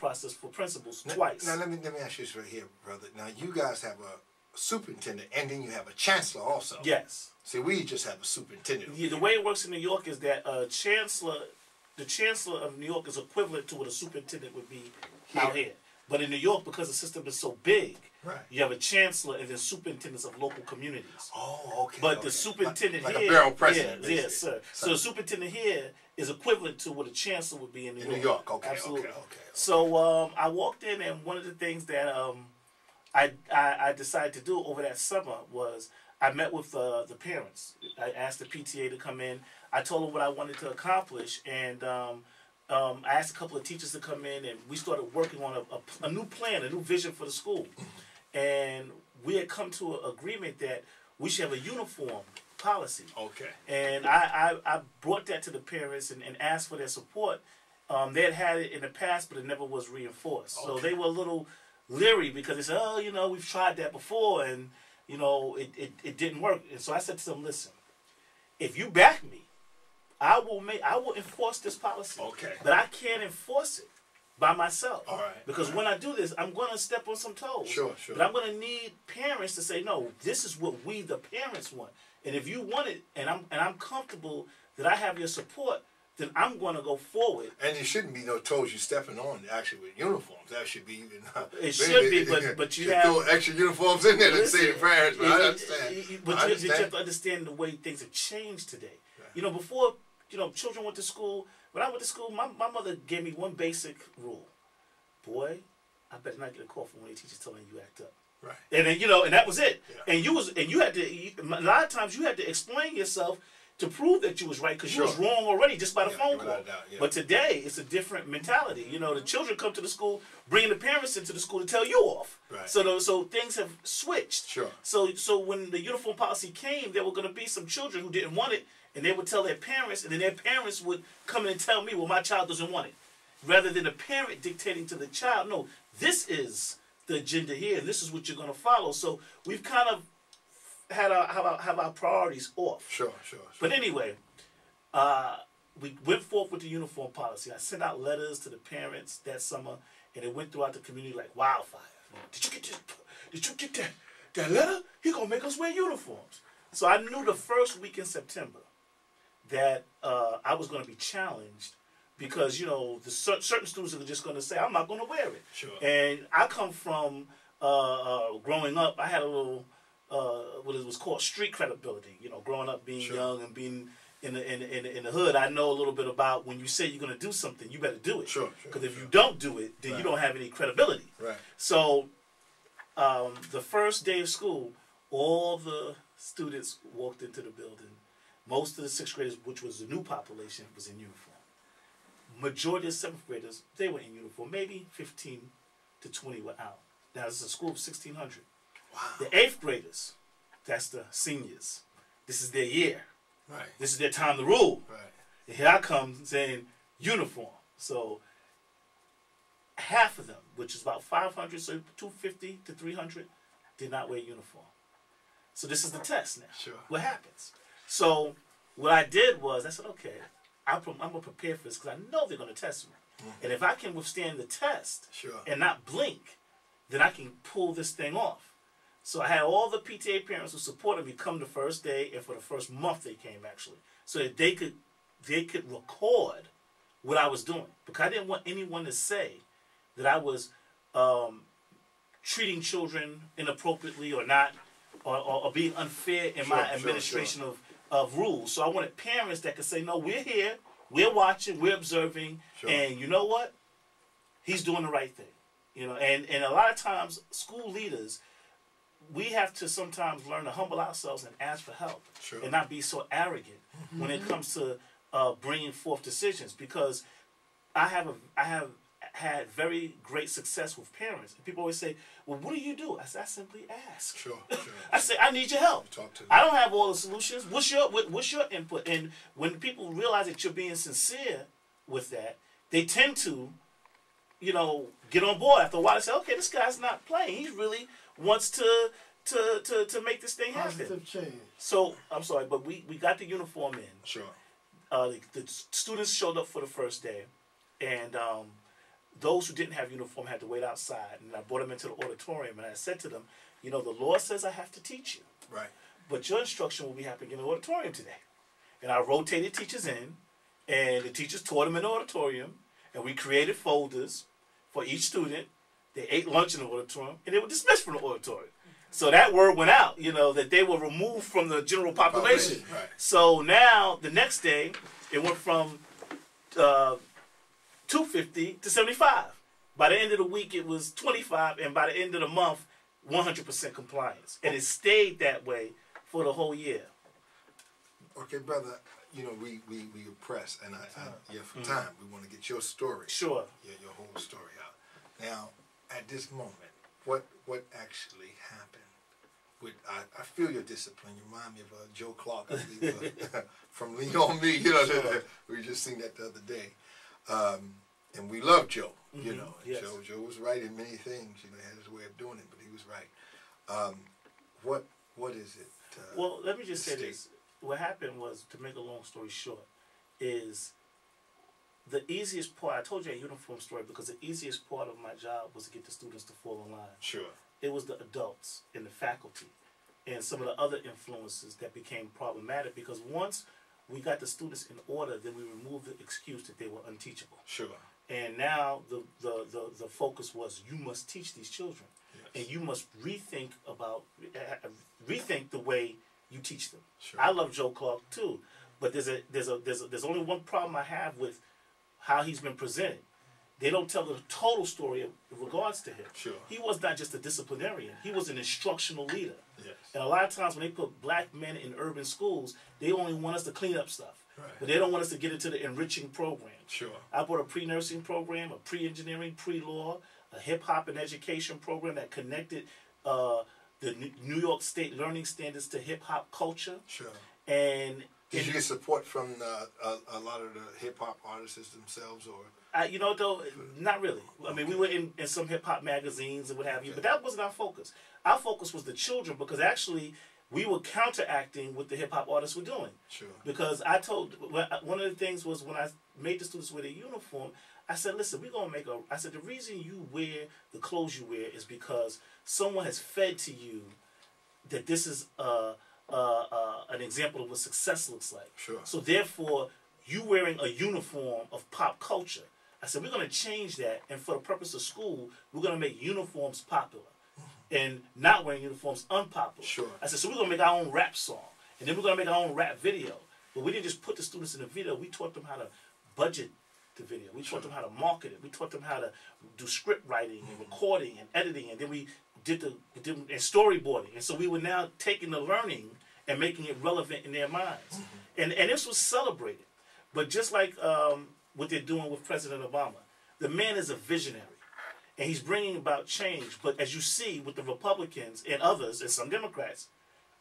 process for principals twice. Now let me ask you this right here, brother. Now you guys have a superintendent, and then you have a chancellor also. Yes. See, we just have a superintendent. Yeah, the way it works in New York is that the chancellor of New York is equivalent to what a superintendent would be out here. But in New York, because the system is so big, you have a chancellor and then superintendents of local communities. Oh, okay. But the superintendent like here, a borough president, yes, sir. So the superintendent here is equivalent to what a chancellor would be in New York. New York, okay, absolutely. Okay. So I walked in, and one of the things that I decided to do over that summer was I met with the parents. I asked the PTA to come in. I told them what I wanted to accomplish, and I asked a couple of teachers to come in, and we started working on a new plan, a new vision for the school. And we had come to an agreement that we should have a uniform policy. Okay. And I brought that to the parents and asked for their support. They had it in the past, but it never was reinforced. Okay. So they were a little leery because they said, oh, you know, we've tried that before, and, you know, it didn't work. And so I said to them, listen, if you back me, I will enforce this policy. Okay. But I can't enforce it by myself. All right. Because when I do this, I'm going to step on some toes. Sure. But I'm going to need parents to say, no, this is what we, the parents, want. And if you want it, and I'm comfortable that I have your support, then I'm going to go forward. And there shouldn't be no toes you stepping on actually with uniforms. That should be even. It should be, but you have throw extra uniforms in there to say the parents. But I understand. But you have to understand the way things have changed today. Right. You know, before, you know, children went to school. When I went to school, my mother gave me one basic rule. Boy, I better not get a call from one of the teachers telling you act up. Right. And then, you know, and that was it. Yeah. And you had to, a lot of times you had to explain yourself to prove that you was right, because you was wrong already just by the phone call. But today, it's a different mentality. You know, the children come to the school, bringing the parents into the school to tell you off. Right. So things have switched. Sure. So when the uniform policy came, there were going to be some children who didn't want it, and they would tell their parents, and then their parents would come in and tell me, well, my child doesn't want it. Rather than the parent dictating to the child, no, this is the agenda here, and this is what you're going to follow. So we've kind of have our priorities off. Sure. But anyway, we went forth with the uniform policy. I sent out letters to the parents that summer, and it went throughout the community like wildfire. Did you get that letter? He gonna make us wear uniforms. So I knew the first week in September that I was going to be challenged, because, you know, the certain students are just going to say, I'm not going to wear it. Sure. And I come from growing up, I had a little what it was called street credibility. You know, growing up, being young and being in the hood, I know a little bit about when you say you're going to do something, you better do it. Sure. Because if you don't do it, then you don't have any credibility. Right. So the first day of school, all the students walked into the building. Most of the 6th graders, which was the new population, was in uniform. Majority of 7th graders, they were in uniform. Maybe 15 to 20 were out. Now, this is a school of 1,600. Wow. The 8th graders, that's the seniors. This is their year. Right. This is their time to rule. Right. And here I come saying uniform. So half of them, which is about 500, so 250 to 300, did not wear uniform. So this is the test now. Sure. What happens? So what I did was I said, okay, I'm going to prepare for this, because I know they're going to test me. Mm-hmm. And if I can withstand the test and not blink, then I can pull this thing off. So I had all the PTA parents who supported me come the first day, and for the first month they came, actually, so that they could record what I was doing, because I didn't want anyone to say that I was treating children inappropriately or not, or being unfair in my administration of rules. So I wanted parents that could say, no, we're here, we're watching, we're observing, and you know what? He's doing the right thing. You know, and a lot of times, school leaders, we have to sometimes learn to humble ourselves and ask for help, and not be so arrogant when it comes to bringing forth decisions. Because I have had very great success with parents. And people always say, well, what do you do? I say, I simply ask. I say, I need your help. Talk to them. I don't have all the solutions. What's your input? And when people realize that you're being sincere with that, they tend to, you know, get on board. After a while, they say, okay, this guy's not playing. He really wants to make this thing happen. Positive change. So, I'm sorry, but we got the uniform in. Sure. The students showed up for the first day, and those who didn't have uniform had to wait outside, and I brought them into the auditorium, and I said to them, you know, the Lord says I have to teach you. Right. But your instruction will be happening in the auditorium today. And I rotated teachers in, and the teachers taught them in the auditorium, and we created folders for each student. They ate lunch in the auditorium, and they were dismissed from the auditorium. So that word went out, you know, that they were removed from the general population. Right. So now, the next day, it went from 250 to 75. By the end of the week, it was 25, and by the end of the month, 100% compliance. And it stayed that way for the whole year. Okay, brother, you know, we press, and for time, we want to get your story. Sure. Your whole story out. Now, at this moment, what actually happened? I feel your discipline. You remind me of Joe Clark, I believe, from Lean On Me. You know, Sure. We just seen that the other day. And we love Joe, you know. Yes. Joe was right in many things. You know, he had his way of doing it, but he was right. What is it? Well, let me just say this. What happened was, to make a long story short, is the easiest part. I told you a uniform story because the easiest part of my job was to get the students to fall in line. Sure. It was the adults and the faculty and some of the other influences that became problematic, because once we got the students in order, then we removed the excuse that they were unteachable. Sure. And now the focus was, you must teach these children. Yes. And you must rethink the way you teach them. Sure. I love Joe Clark too, but there's only one problem I have with how he's been presented. They don't tell the total story in regards to him. Sure. He was not just a disciplinarian. He was an instructional leader. Yes. And a lot of times when they put black men in urban schools, they only want us to clean up stuff. Right. But they don't want us to get into the enriching program. Sure. I brought a pre-nursing program, a pre-engineering, pre-law, a hip-hop and education program that connected the New York State learning standards to hip-hop culture. Sure. And did you get support from a lot of the hip-hop artists themselves, or? You know, though, not really. I mean, we were in some hip-hop magazines and what have you, but that wasn't our focus. Our focus was the children, because actually we were counteracting what the hip-hop artists were doing. Sure. Because I told, one of the things was, when I made the students wear their uniform, I said, listen, we're going to make I said, the reason you wear the clothes you wear is because someone has fed to you that this is an example of what success looks like. Sure. So therefore, you wearing a uniform of pop culture, I said, we're going to change that, and for the purpose of school, we're going to make uniforms popular and not wearing uniforms unpopular. Sure. I said, so we're going to make our own rap song, and then we're going to make our own rap video. But we didn't just put the students in the video. We taught them how to budget the video. We taught them how to market it. We taught them how to do script writing and recording and editing, and then we did and storyboarding. And so we were now taking the learning and making it relevant in their minds. And this was celebrated. But just like what they're doing with President Obama, the man is a visionary, and he's bringing about change. But as you see with the Republicans and others, and some Democrats,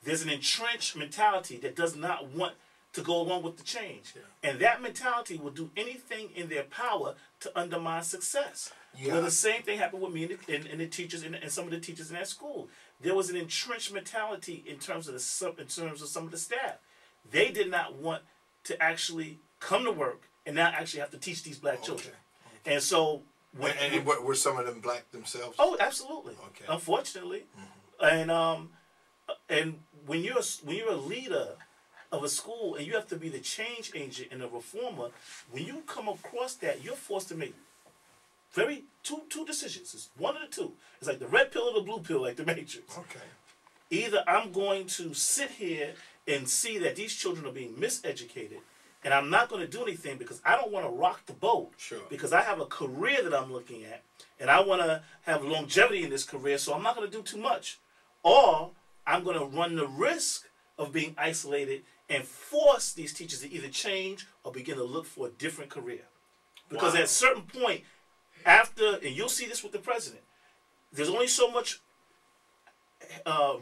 there's an entrenched mentality that does not want to go along with the change. Yeah. And that mentality will do anything in their power to undermine success. Yeah. Well, the same thing happened with me and the teachers and some of the teachers in that school. There was an entrenched mentality in terms of some of the staff. They did not want to actually come to work and now actually have to teach these black children. Okay. And so were some of them black themselves? Oh, absolutely. Okay. Unfortunately. And when you're a leader of a school and you have to be the change agent and a reformer, when you come across that, you're forced to make two decisions. It's one of the two. It's like the red pill or the blue pill, like the Matrix. Okay. Either I'm going to sit here and see that these children are being miseducated, and I'm not going to do anything because I don't want to rock the boat. Sure. Because I have a career that I'm looking at, and I want to have longevity in this career, so I'm not going to do too much. Or I'm going to run the risk of being isolated and force these teachers to either change or begin to look for a different career. Because at a certain point, and you'll see this with the president, there's only so much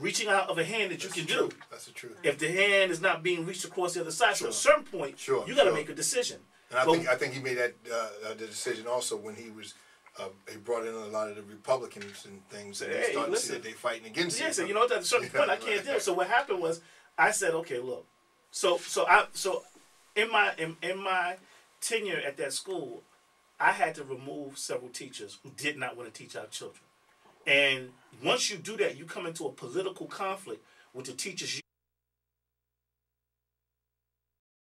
reaching out of a hand that you can do. That's the truth. If the hand is not being reached across the other side, so at a certain point, you got to make a decision. And I think he made that the decision also when he was he brought in a lot of the Republicans and things, and they started to see that they're fighting against it. Yeah, so at a certain point, I can't do it. So what happened was, I said, okay, look. So in my tenure at that school, I had to remove several teachers who did not want to teach our children. And once you do that, you come into a political conflict with the teachers